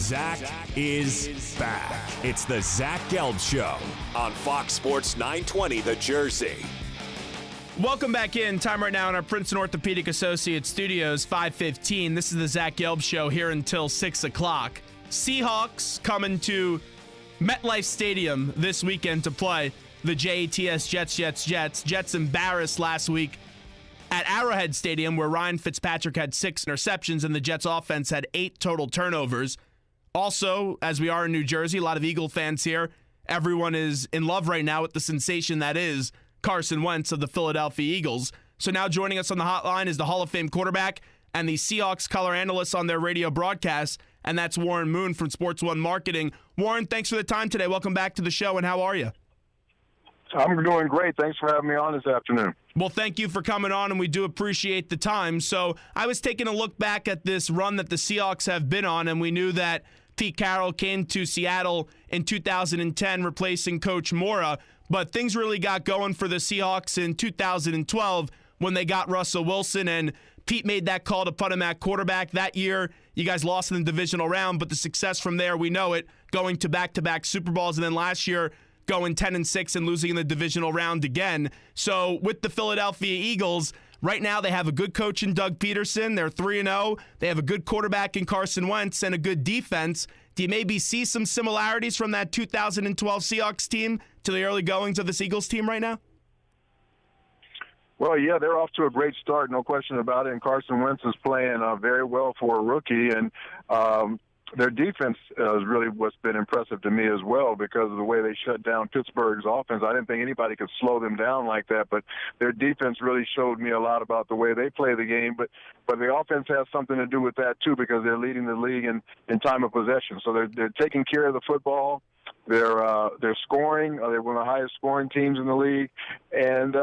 Zach is back. It's the Zach Gelb Show on Fox Sports 920 The Jersey. Welcome back in. Time right now in our Princeton Orthopedic Associates studios, 5:15. This is the Zach Gelb Show here until 6 o'clock. Seahawks coming to MetLife Stadium this weekend to play the JETS Jets. Jets embarrassed last week at Arrowhead Stadium, where Ryan Fitzpatrick had 6 interceptions and the Jets offense had 8 total turnovers. Also, as we are in New Jersey, a lot of Eagle fans here. Everyone is in love right now with the sensation that is Carson Wentz of the Philadelphia Eagles. So now joining us on the hotline is the Hall of Fame quarterback and the Seahawks color analyst on their radio broadcast, and that's Warren Moon from Sports One Marketing. Warren, thanks for the time today. Welcome back to the show, and how are you? I'm doing great. Thanks for having me on this afternoon. Well, thank you for coming on, and we do appreciate the time. So I was taking a look back at this run that the Seahawks have been on, and we knew that Pete Carroll came to Seattle in 2010, replacing Coach Mora. But things really got going for the Seahawks in 2012 when they got Russell Wilson, and Pete made that call to put him at quarterback. That year, you guys lost in the divisional round, but the success from there, we know it, going to back-to-back Super Bowls, and then last year going 10-6 and losing in the divisional round again. So with the Philadelphia Eagles, right now they have a good coach in Doug Peterson. They're 3-0. They have a good quarterback in Carson Wentz and a good defense. Do you maybe see some similarities from that 2012 Seahawks team to the early goings of this Eagles team right now? Well, yeah, they're off to a great start, no question about it. And Carson Wentz is playing very well for a rookie. And their defense is really what's been impressive to me as well, because of the way they shut down Pittsburgh's offense. I didn't think anybody could slow them down like that, but their defense really showed me a lot about the way they play the game. But the offense has something to do with that too, because they're leading the league in time of possession. So they're taking care of the football. They're scoring. They're one of the highest scoring teams in the league, and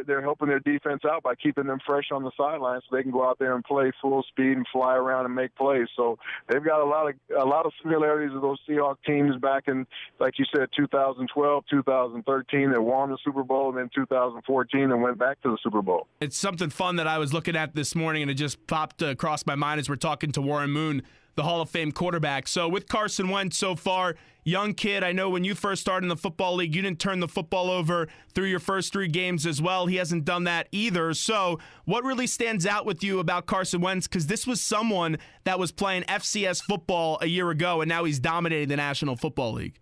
they're helping their defense out by keeping them fresh on the sidelines, so they can go out there and play full speed and fly around and make plays. So they've got a lot of similarities of those Seahawks teams back in, like you said, 2012, 2013. They won the Super Bowl, and then 2014 and went back to the Super Bowl. It's something fun that I was looking at this morning, and it just popped across my mind as we're talking to Warren Moon, the Hall of Fame quarterback. So with Carson Wentz so far, young kid, I know when you first started in the football league, you didn't turn the football over through your first 3 games as well. He hasn't done that either. So what really stands out with you about Carson Wentz? Because this was someone that was playing FCS football a year ago, and now he's dominating the National Football League.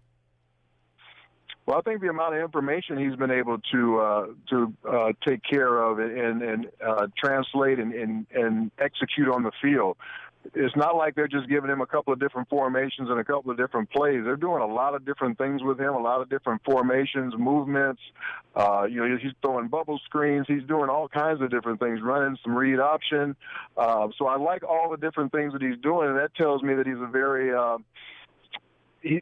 Well, I think the amount of information he's been able to take care of and translate and execute on the field. It's not like they're just giving him a couple of different formations and a couple of different plays. They're doing a lot of different things with him, a lot of different formations, movements. He's throwing bubble screens. He's doing all kinds of different things, running some read option. So I like all the different things that he's doing, and that tells me that he's a very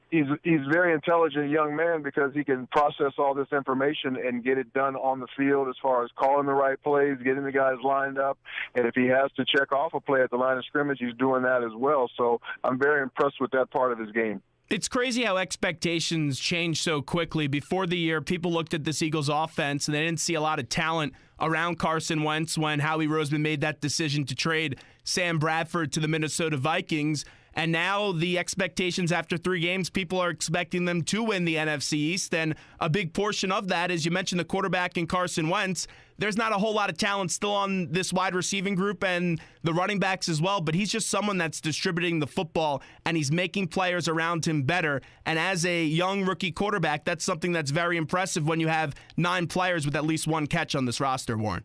he's very intelligent young man, because he can process all this information and get it done on the field as far as calling the right plays, getting the guys lined up, and if he has to check off a play at the line of scrimmage, he's doing that as well. So I'm very impressed with that part of his game. It's crazy how expectations change so quickly. Before the year, people looked at this Eagles offense and they didn't see a lot of talent around Carson Wentz when Howie Roseman made that decision to trade Sam Bradford to the Minnesota Vikings. And now the expectations after 3 games, people are expecting them to win the NFC East. And a big portion of that, as you mentioned, the quarterback in Carson Wentz. There's not a whole lot of talent still on this wide receiving group and the running backs as well, but he's just someone that's distributing the football, and he's making players around him better. And as a young rookie quarterback, that's something that's very impressive when you have 9 players with at least 1 catch on this roster, Warren.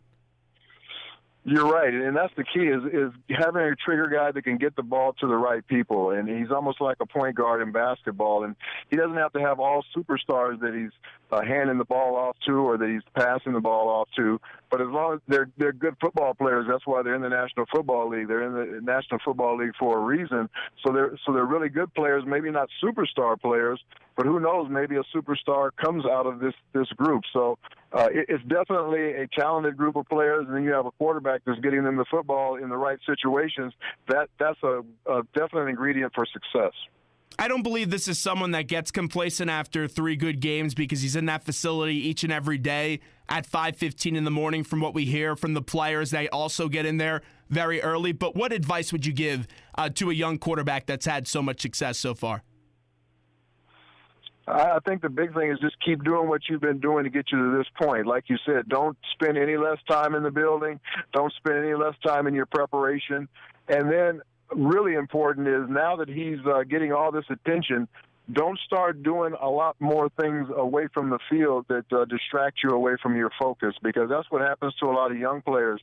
You're right, and that's the key, is having a trigger guy that can get the ball to the right people, and he's almost like a point guard in basketball, and he doesn't have to have all superstars that he's handing the ball off to or that he's passing the ball off to, but as long as they're good football players, that's why they're in the National Football League. They're in the National Football League for a reason, so they're really good players, maybe not superstar players, but who knows, maybe a superstar comes out of this group. So it's definitely a talented group of players, and then you have a quarterback that's getting them the football in the right situations. That's a definite ingredient for success. I don't believe this is someone that gets complacent after 3 good games, because he's in that facility each and every day at 5:15 in the morning. From what we hear from the players, they also get in there very early, but what advice would you give to a young quarterback that's had so much success so far? I think the big thing is just keep doing what you've been doing to get you to this point. Like you said, don't spend any less time in the building. Don't spend any less time in your preparation. And then really important is now that he's getting all this attention, don't start doing a lot more things away from the field that distract you away from your focus, because that's what happens to a lot of young players.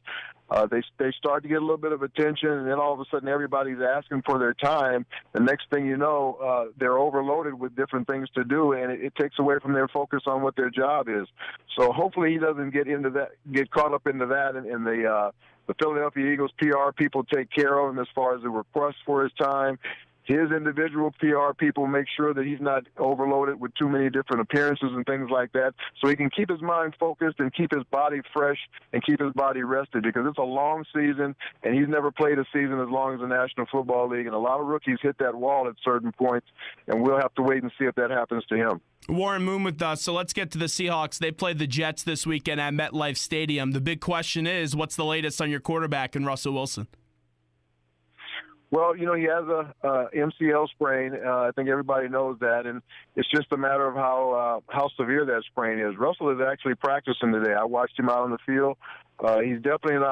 They start to get a little bit of attention, and then all of a sudden everybody's asking for their time. The next thing you know, they're overloaded with different things to do, and it takes away from their focus on what their job is. So hopefully he doesn't get caught up into that, and the Philadelphia Eagles PR people take care of him as far as the request for his time. His individual PR people make sure that he's not overloaded with too many different appearances and things like that, so he can keep his mind focused and keep his body fresh and keep his body rested, because it's a long season, and he's never played a season as long as the National Football League, and a lot of rookies hit that wall at certain points, and we'll have to wait and see if that happens to him. Warren Moon with us. So let's get to the Seahawks. They played the Jets this weekend at MetLife Stadium. The big question is, what's the latest on your quarterback and Russell Wilson? Well, he has a MCL sprain. I think everybody knows that, and it's just a matter of how severe that sprain is. Russell is actually practicing today. I watched him out on the field. He's definitely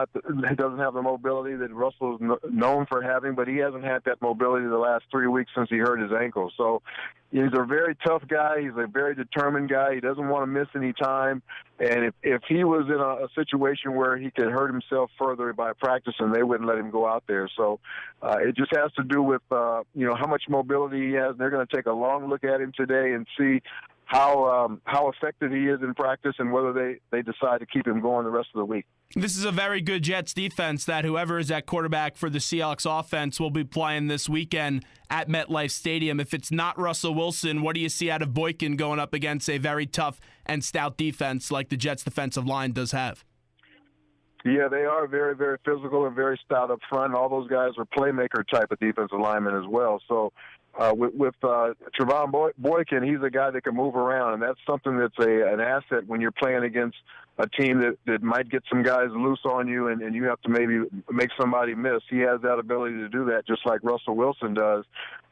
doesn't have the mobility that Russell is known for having, but he hasn't had that mobility the last 3 weeks since he hurt his ankle. So he's a very tough guy. He's a very determined guy. He doesn't want to miss any time. And if he was in a situation where he could hurt himself further by practicing, they wouldn't let him go out there. So it just has to do with, how much mobility he has. And they're going to take a long look at him today and see how effective he is in practice and whether they decide to keep him going the rest of the week. This is a very good Jets defense that whoever is at quarterback for the Seahawks offense will be playing this weekend at MetLife Stadium. If it's not Russell Wilson, what do you see out of Boykin going up against a very tough and stout defense like the Jets defensive line does have? Yeah, they are very, very physical and very stout up front. All those guys are playmaker type of defensive linemen as well. So with Trevone Boykin, he's a guy that can move around, and that's something that's an asset when you're playing against a team that might get some guys loose on you, and you have to maybe make somebody miss. He has that ability to do that, just like Russell Wilson does.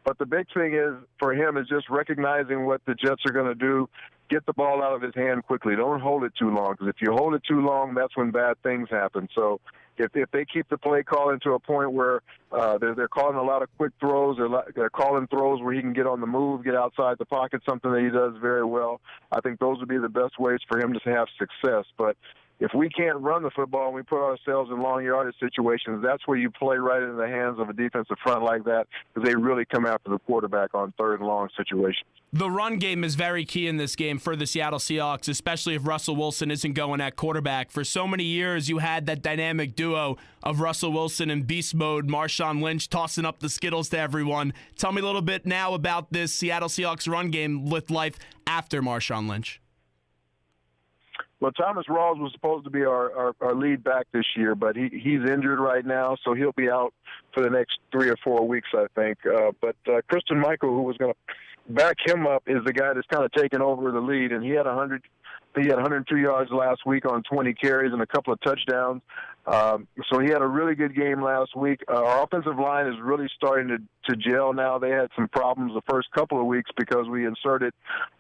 But the big thing is for him is just recognizing what the Jets are going to do. Get the ball out of his hand quickly. Don't hold it too long, because if you hold it too long, that's when bad things happen. So if they keep the play calling to a point where they're calling a lot of quick throws, they're calling throws where he can get on the move, get outside the pocket, something that he does very well, I think those would be the best ways for him to have success. But if we can't run the football and we put ourselves in long yardage situations, that's where you play right into the hands of a defensive front like that, because they really come after the quarterback on third and long situations. The run game is very key in this game for the Seattle Seahawks, especially if Russell Wilson isn't going at quarterback. For so many years, you had that dynamic duo of Russell Wilson and beast mode, Marshawn Lynch tossing up the Skittles to everyone. Tell me a little bit now about this Seattle Seahawks run game with life after Marshawn Lynch. Well, Thomas Rawls was supposed to be our lead back this year, but he's injured right now, so he'll be out for the next 3 or 4 weeks, I think. But Christian Michael, who was going to back him up, is the guy that's kind of taken over the lead, and he had 102 yards last week on 20 carries and a couple of touchdowns. So he had a really good game last week. Our offensive line is really starting to gel now. They had some problems the first couple of weeks because we inserted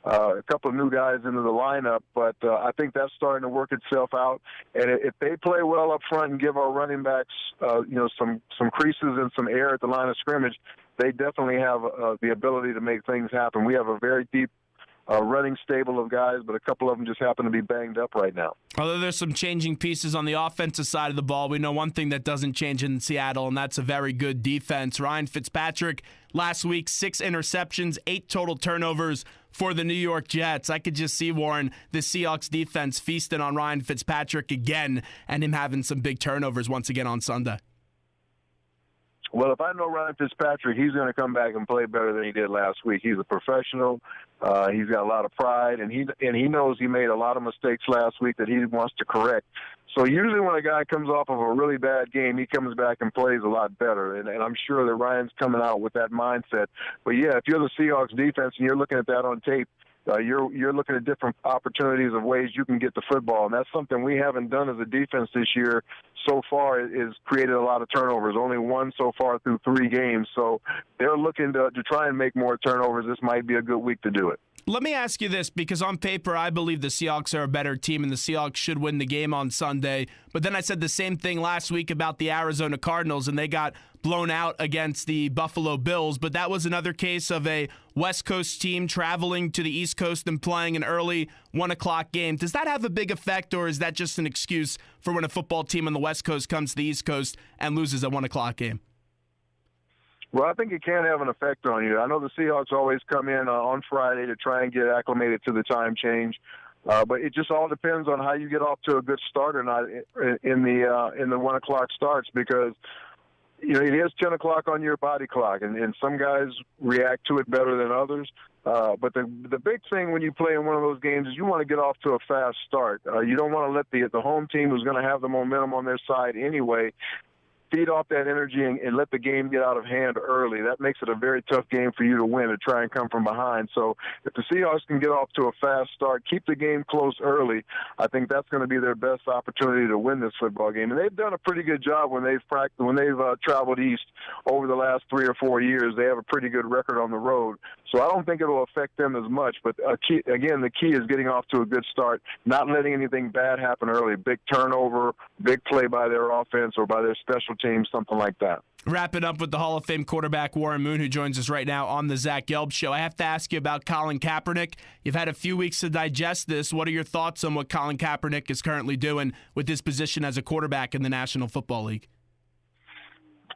a couple of new guys into the lineup, but I think that's starting to work itself out. And if they play well up front and give our running backs some creases and some air at the line of scrimmage, they definitely have the ability to make things happen. We have a very deep running stable of guys, but a couple of them just happen to be banged up right now. Although there's some changing pieces on the offensive side of the ball, we know one thing that doesn't change in Seattle, and that's a very good defense. Ryan Fitzpatrick, last week, 6 interceptions, 8 total turnovers for the New York Jets. I could just see, Warren, the Seahawks defense feasting on Ryan Fitzpatrick again and him having some big turnovers once again on Sunday. Well, if I know Ryan Fitzpatrick, he's going to come back and play better than he did last week. He's a professional. He's got a lot of pride, and he knows he made a lot of mistakes last week that he wants to correct. So usually when a guy comes off of a really bad game, he comes back and plays a lot better, and I'm sure that Ryan's coming out with that mindset. But, yeah, if you're the Seahawks defense and you're looking at that on tape, you're looking at different opportunities of ways you can get the football, and that's something we haven't done as a defense this year so far. Is created a lot of turnovers. Only one so far through 3 games, so they're looking to try and make more turnovers. This might be a good week to do it. Let me ask you this, because on paper, I believe the Seahawks are a better team and the Seahawks should win the game on Sunday. But then I said the same thing last week about the Arizona Cardinals, and they got blown out against the Buffalo Bills. But that was another case of a West Coast team traveling to the East Coast and playing an early 1 o'clock game. Does that have a big effect, or is that just an excuse for when a football team on the West Coast comes to the East Coast and loses a 1 o'clock game? Well, I think it can have an effect on you. I know the Seahawks always come in on Friday to try and get acclimated to the time change, but it just all depends on how you get off to a good start or not in the 1 o'clock starts, because it is 10 o'clock on your body clock, and some guys react to it better than others. But the big thing when you play in one of those games is you want to get off to a fast start. You don't want to let the home team, who's going to have the momentum on their side anyway, feed off that energy and let the game get out of hand early. That makes it a very tough game for you to win, to try and come from behind. So if the Seahawks can get off to a fast start, keep the game close early, I think that's going to be their best opportunity to win this football game. And they've done a pretty good job when they've traveled east over the last 3 or 4 years. They have a pretty good record on the road. So I don't think it will affect them as much. But the key is getting off to a good start, not letting anything bad happen early. Big turnover, big play by their offense or by their special teams, something like that. Wrapping up with the Hall of Fame quarterback Warren Moon, who joins us right now on the Zach Gelb Show. I have to ask you about Colin Kaepernick. You've had a few weeks to digest this. What are your thoughts on what Colin Kaepernick is currently doing with his position as a quarterback in the National Football League?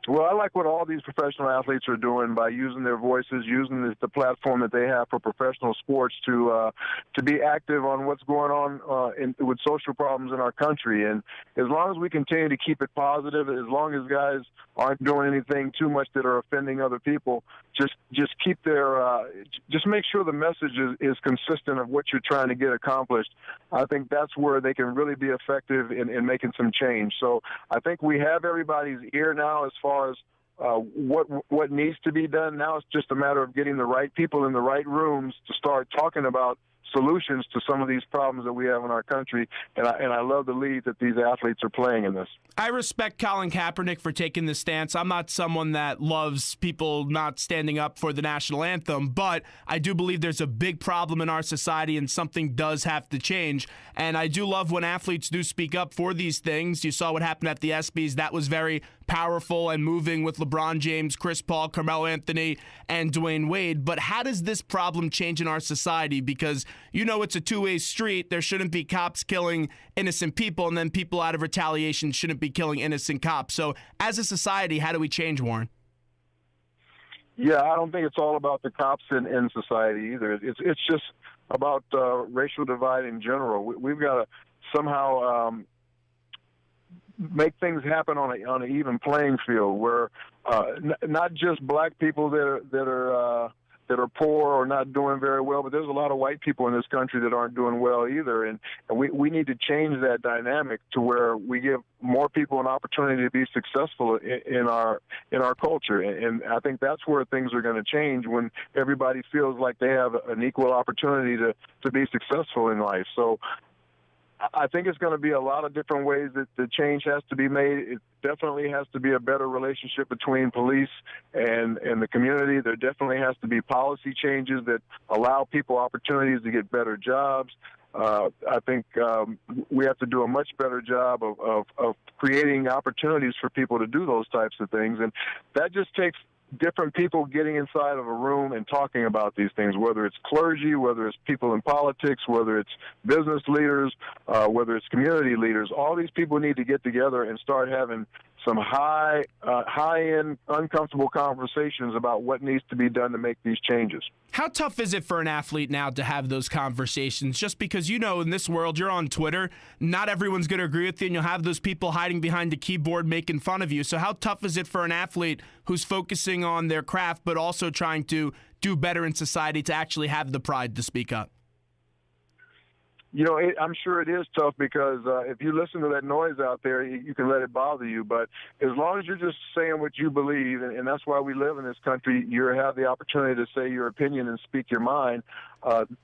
Well, I like what all these professional athletes are doing by using their voices, using the platform that they have for professional sports to be active on what's going on with social problems in our country. And as long as we continue to keep it positive, as long as guys aren't doing anything too much that are offending other people, just keep just make sure the message is consistent of what you're trying to get accomplished. I think that's where they can really be effective in making some change. So I think we have everybody's ear now as far as what needs to be done. Now it's just a matter of getting the right people in the right rooms to start talking about solutions to some of these problems that we have in our country, and I love the lead that these athletes are playing in this. I respect Colin Kaepernick for taking this stance. I'm not someone that loves people not standing up for the national anthem, but I do believe there's a big problem in our society and something does have to change. And I do love when athletes do speak up for these things. You saw what happened at the ESPYs. That was very powerful and moving with LeBron James, Chris Paul, Carmelo Anthony, and Dwayne Wade. But how does this problem change in our society? Because it's a two-way street. There shouldn't be cops killing innocent people, and then people out of retaliation shouldn't be killing innocent cops. So as a society, how do we change, Warren? Yeah, I don't think it's all about the cops in society either. It's just about racial divide in general. We've got to somehow make things happen on an even playing field where not just black people that are poor or not doing very well, but there's a lot of white people in this country that aren't doing well either, and we need to change that dynamic to where we give more people an opportunity to be successful in our culture, and I think that's where things are going to change, when everybody feels like they have an equal opportunity to be successful in life. So I think it's going to be a lot of different ways that the change has to be made. It definitely has to be a better relationship between police and the community. There definitely has to be policy changes that allow people opportunities to get better jobs. I think we have to do a much better job of creating opportunities for people to do those types of things. And that just takes different people getting inside of a room and talking about these things, whether it's clergy, whether it's people in politics, whether it's business leaders, whether it's community leaders. All these people need to get together and start having some high-end, uncomfortable conversations about what needs to be done to make these changes. How tough is it for an athlete now to have those conversations? Just because, in this world, you're on Twitter, not everyone's going to agree with you, and you'll have those people hiding behind a keyboard making fun of you. So how tough is it for an athlete who's focusing on their craft but also trying to do better in society to actually have the pride to speak up? I'm sure it is tough because if you listen to that noise out there, you can let it bother you. But as long as you're just saying what you believe, and that's why we live in this country, you have the opportunity to say your opinion and speak your mind.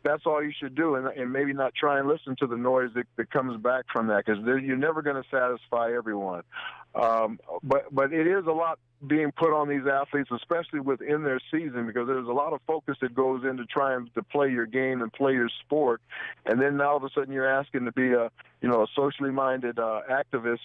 That's all you should do, and maybe not try and listen to the noise that comes back from that, because you're never going to satisfy everyone. But it is a lot being put on these athletes, especially within their season, because there's a lot of focus that goes into trying to play your game and play your sport, and then now all of a sudden you're asking to be a socially minded activist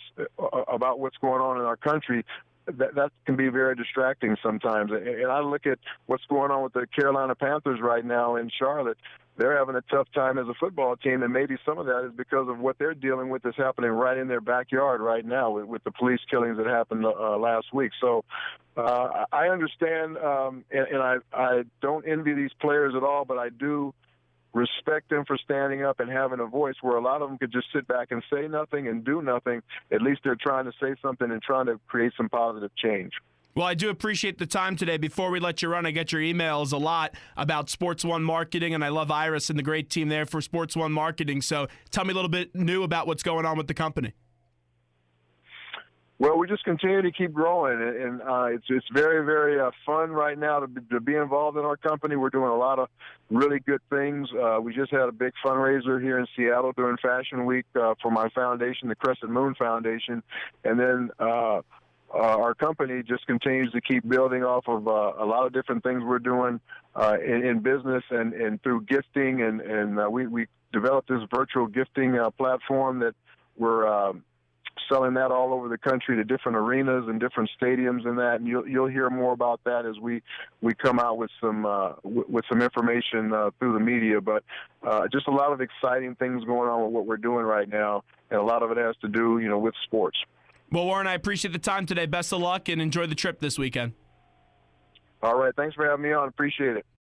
about what's going on in our country. That can be very distracting sometimes. And I look at what's going on with the Carolina Panthers right now in Charlotte. They're having a tough time as a football team, and maybe some of that is because of what they're dealing with that's happening right in their backyard right now with the police killings that happened last week. So I understand, and I don't envy these players at all, but I do respect them for standing up and having a voice, where a lot of them could just sit back and say nothing and do nothing. At least they're trying to say something and trying to create some positive change. Well, I do appreciate the time today. Before we let you run, I get your emails a lot about Sports One Marketing, and I love Iris and the great team there for Sports One Marketing. So tell me a little bit new about what's going on with the company. Well, we just continue to keep growing, and it's very, very fun right now to be involved in our company. We're doing a lot of really good things. We just had a big fundraiser here in Seattle during Fashion Week for my foundation, the Crescent Moon Foundation, and then our company just continues to keep building off of a lot of different things we're doing in business and through gifting, and we developed this virtual gifting platform that we're selling that all over the country to different arenas and different stadiums and that. And you'll hear more about that as we come out with some information through the media. But just a lot of exciting things going on with what we're doing right now, and a lot of it has to do, with sports. Well, Warren, I appreciate the time today. Best of luck and enjoy the trip this weekend. All right. Thanks for having me on. Appreciate it.